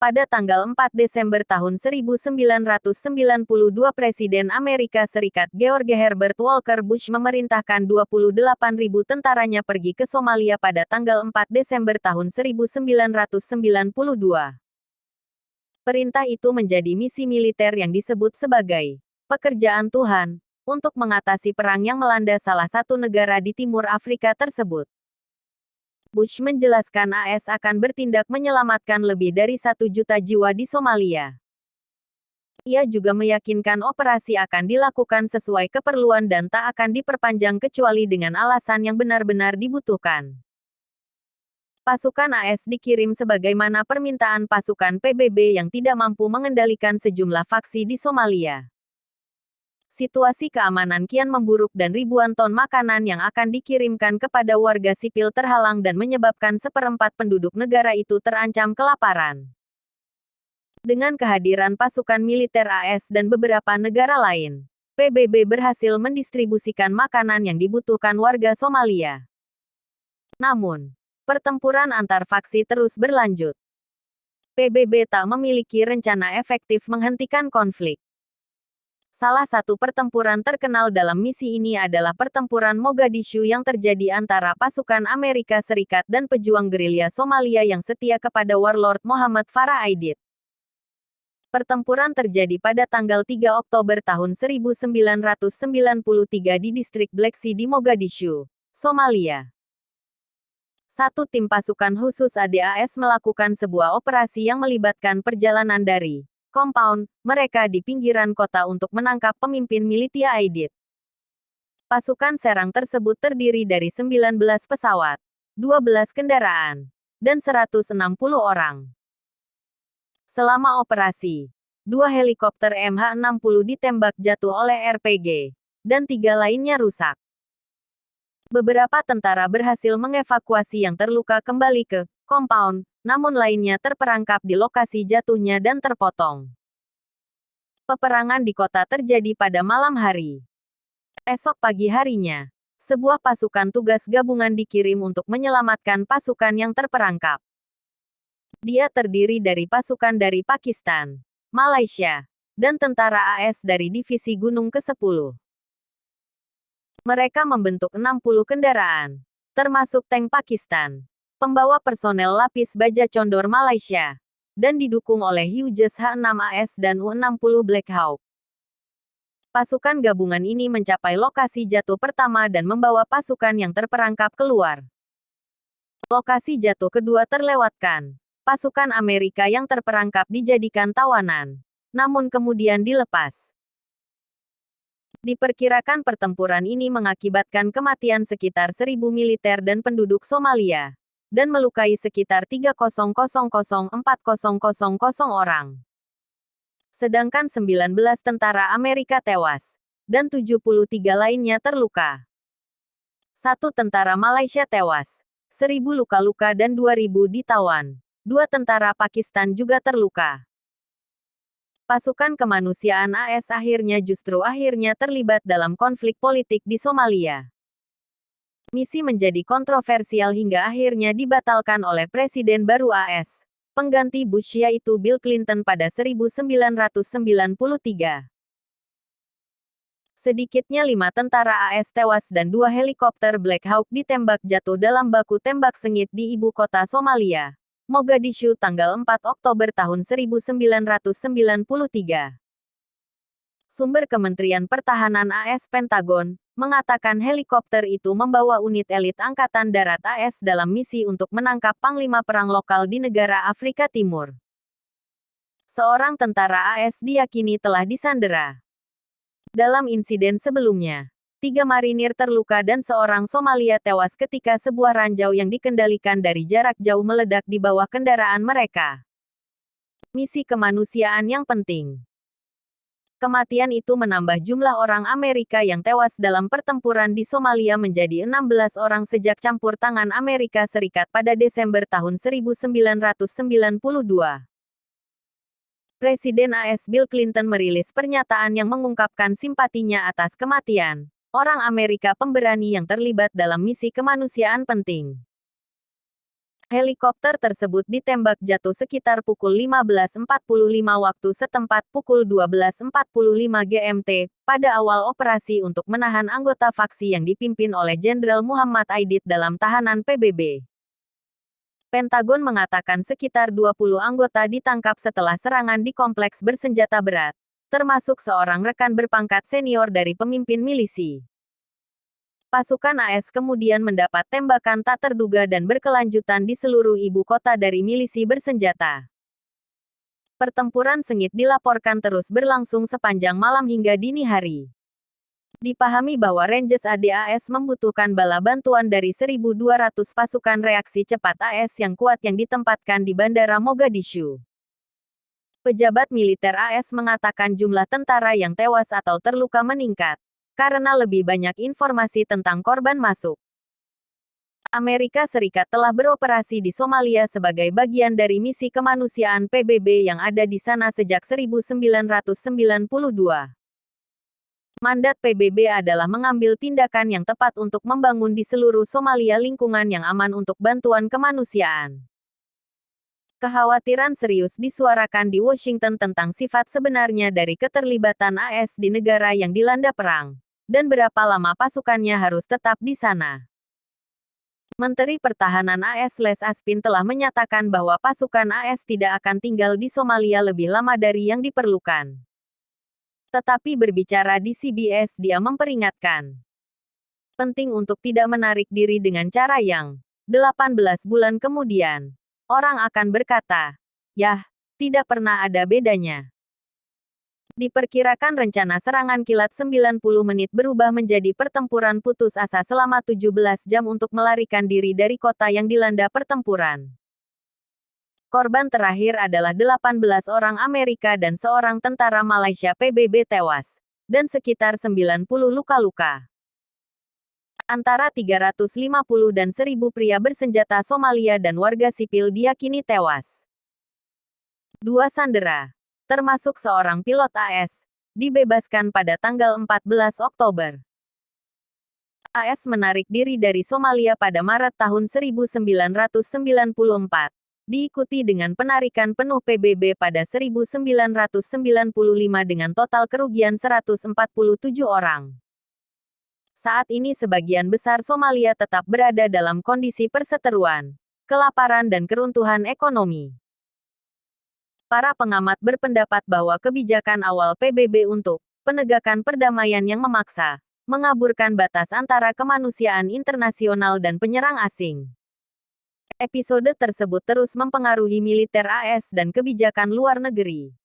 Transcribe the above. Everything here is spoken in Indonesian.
Pada tanggal 4 Desember tahun 1992 Presiden Amerika Serikat George Herbert Walker Bush memerintahkan 28.000 tentaranya pergi ke Somalia pada tanggal 4 Desember tahun 1992. Perintah itu menjadi misi militer yang disebut sebagai pekerjaan Tuhan untuk mengatasi perang yang melanda salah satu negara di Timur Afrika tersebut. Bush menjelaskan AS akan bertindak menyelamatkan lebih dari 1 juta jiwa di Somalia. Ia juga meyakinkan operasi akan dilakukan sesuai keperluan dan tak akan diperpanjang kecuali dengan alasan yang benar-benar dibutuhkan. Pasukan AS dikirim sebagaimana permintaan pasukan PBB yang tidak mampu mengendalikan sejumlah faksi di Somalia. Situasi keamanan kian memburuk dan ribuan ton makanan yang akan dikirimkan kepada warga sipil terhalang dan menyebabkan 1/4 penduduk negara itu terancam kelaparan. Dengan kehadiran pasukan militer AS dan beberapa negara lain, PBB berhasil mendistribusikan makanan yang dibutuhkan warga Somalia. Namun, pertempuran antar faksi terus berlanjut. PBB tak memiliki rencana efektif menghentikan konflik. Salah satu pertempuran terkenal dalam misi ini adalah pertempuran Mogadishu yang terjadi antara pasukan Amerika Serikat dan pejuang gerilya Somalia yang setia kepada warlord Mohamed Farah Aidid. Pertempuran terjadi pada tanggal 3 Oktober tahun 1993 di distrik Black Sea di Mogadishu, Somalia. Satu tim pasukan khusus ADAS melakukan sebuah operasi yang melibatkan perjalanan dari compound mereka di pinggiran kota untuk menangkap pemimpin militia Aidid. Pasukan serang tersebut terdiri dari 19 pesawat, 12 kendaraan, dan 160 orang. Selama operasi, 2 helikopter MH-60 ditembak jatuh oleh RPG, dan 3 lainnya rusak. Beberapa tentara berhasil mengevakuasi yang terluka kembali ke compound, namun lainnya terperangkap di lokasi jatuhnya dan terpotong. Peperangan di kota terjadi pada malam hari. Esok pagi harinya, sebuah pasukan tugas gabungan dikirim untuk menyelamatkan pasukan yang terperangkap. Dia terdiri dari pasukan dari Pakistan, Malaysia, dan tentara AS dari Divisi Gunung ke-10. Mereka membentuk 60 kendaraan, termasuk tank Pakistan, pembawa personel lapis baja condor Malaysia, dan didukung oleh Hughes H-6AS dan U-60 Black Hawk. Pasukan gabungan ini mencapai lokasi jatuh pertama dan membawa pasukan yang terperangkap keluar. Lokasi jatuh kedua terlewatkan. Pasukan Amerika yang terperangkap dijadikan tawanan, namun kemudian dilepas. Diperkirakan pertempuran ini mengakibatkan kematian sekitar 1.000 militer dan penduduk Somalia, dan melukai sekitar 300.400 orang. Sedangkan 19 tentara Amerika tewas, dan 73 lainnya terluka. 1 tentara Malaysia tewas, 1.000 luka-luka dan 2.000 ditawan. 2 tentara Pakistan juga terluka. Pasukan kemanusiaan AS akhirnya terlibat dalam konflik politik di Somalia. Misi menjadi kontroversial hingga akhirnya dibatalkan oleh Presiden baru AS, pengganti Bush yaitu Bill Clinton pada 1993. Sedikitnya 5 tentara AS tewas dan 2 helikopter Black Hawk ditembak jatuh dalam baku tembak sengit di ibu kota Somalia, Mogadishu tanggal 4 Oktober tahun 1993. Sumber Kementerian Pertahanan AS Pentagon mengatakan helikopter itu membawa unit elit Angkatan Darat AS dalam misi untuk menangkap panglima perang lokal di negara Afrika Timur. Seorang tentara AS diyakini telah disandera. Dalam insiden sebelumnya, 3 marinir terluka dan seorang Somalia tewas ketika sebuah ranjau yang dikendalikan dari jarak jauh meledak di bawah kendaraan mereka. Misi kemanusiaan yang penting. Kematian itu menambah jumlah orang Amerika yang tewas dalam pertempuran di Somalia menjadi 16 orang sejak campur tangan Amerika Serikat pada Desember tahun 1992. Presiden AS Bill Clinton merilis pernyataan yang mengungkapkan simpatinya atas kematian orang Amerika pemberani yang terlibat dalam misi kemanusiaan penting. Helikopter tersebut ditembak jatuh sekitar pukul 15.45 waktu setempat pukul 12.45 GMT, pada awal operasi untuk menahan anggota faksi yang dipimpin oleh Jenderal Muhammad Aidid dalam tahanan PBB. Pentagon mengatakan sekitar 20 anggota ditangkap setelah serangan di kompleks bersenjata berat, termasuk seorang rekan berpangkat senior dari pemimpin milisi. Pasukan AS kemudian mendapat tembakan tak terduga dan berkelanjutan di seluruh ibu kota dari milisi bersenjata. Pertempuran sengit dilaporkan terus berlangsung sepanjang malam hingga dini hari. Dipahami bahwa Rangers ADAS membutuhkan bala bantuan dari 1.200 pasukan reaksi cepat AS yang kuat yang ditempatkan di Bandara Mogadishu. Pejabat militer AS mengatakan jumlah tentara yang tewas atau terluka meningkat karena lebih banyak informasi tentang korban masuk. Amerika Serikat telah beroperasi di Somalia sebagai bagian dari misi kemanusiaan PBB yang ada di sana sejak 1992. Mandat PBB adalah mengambil tindakan yang tepat untuk membangun di seluruh Somalia lingkungan yang aman untuk bantuan kemanusiaan. Kekhawatiran serius disuarakan di Washington tentang sifat sebenarnya dari keterlibatan AS di negara yang dilanda perang, dan berapa lama pasukannya harus tetap di sana. Menteri Pertahanan AS Les Aspin telah menyatakan bahwa pasukan AS tidak akan tinggal di Somalia lebih lama dari yang diperlukan. Tetapi berbicara di CBS, dia memperingatkan penting untuk tidak menarik diri dengan cara yang 18 bulan kemudian orang akan berkata, "Yah, tidak pernah ada bedanya." Diperkirakan rencana serangan kilat 90 menit berubah menjadi pertempuran putus asa selama 17 jam untuk melarikan diri dari kota yang dilanda pertempuran. Korban terakhir adalah 18 orang Amerika dan seorang tentara Malaysia PBB tewas, dan sekitar 90 luka-luka. Antara 350 dan 1.000 pria bersenjata Somalia dan warga sipil diyakini tewas. 2 sandera, termasuk seorang pilot AS, dibebaskan pada tanggal 14 Oktober. AS menarik diri dari Somalia pada Maret tahun 1994, diikuti dengan penarikan penuh PBB pada 1995 dengan total kerugian 147 orang. Saat ini sebagian besar Somalia tetap berada dalam kondisi perseteruan, kelaparan dan keruntuhan ekonomi. Para pengamat berpendapat bahwa kebijakan awal PBB untuk penegakan perdamaian yang memaksa, mengaburkan batas antara kemanusiaan internasional dan penyerang asing. Episode tersebut terus mempengaruhi militer AS dan kebijakan luar negeri.